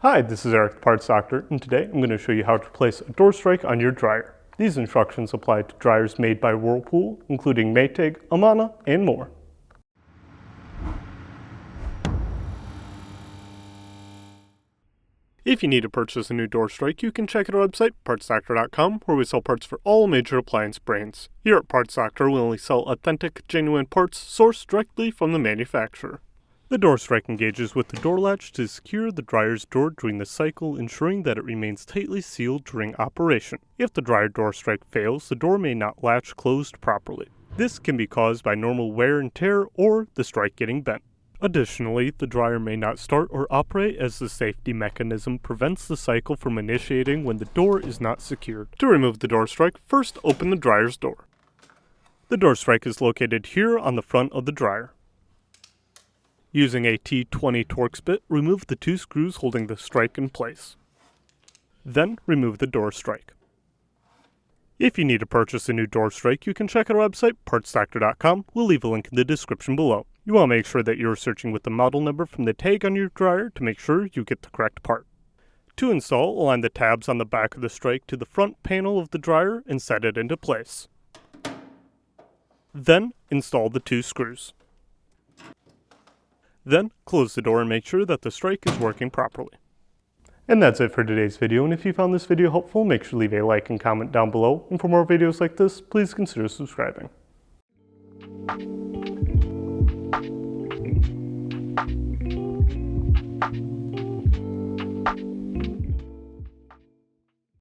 Hi, this is Eric, the Parts Doctor, and today I'm going to show you how to place a door strike on your dryer. These instructions apply to dryers made by Whirlpool, including Maytag, Amana, and more. If you need to purchase a new door strike, you can check out our website, partsdoctor.com, where we sell parts for all major appliance brands. Here at Parts Doctor, we only sell authentic, genuine parts sourced directly from the manufacturer. The door strike engages with the door latch to secure the dryer's door during the cycle, ensuring that it remains tightly sealed during operation. If the dryer door strike fails, the door may not latch closed properly. This can be caused by normal wear and tear or the strike getting bent. Additionally, the dryer may not start or operate as the safety mechanism prevents the cycle from initiating when the door is not secured. To remove the door strike, first open the dryer's door. The door strike is located here on the front of the dryer. Using a T20 Torx bit, remove the two screws holding the strike in place. Then remove the door strike. If you need to purchase a new door strike, you can check out our website, partsdoctor.com. We'll leave a link in the description below. You want to make sure that you're searching with the model number from the tag on your dryer to make sure you get the correct part. To install, align the tabs on the back of the strike to the front panel of the dryer and set it into place. Then, install the two screws. Then, close the door and make sure that the strike is working properly. And that's it for today's video, and if you found this video helpful, make sure to leave a like and comment down below, and for more videos like this, please consider subscribing.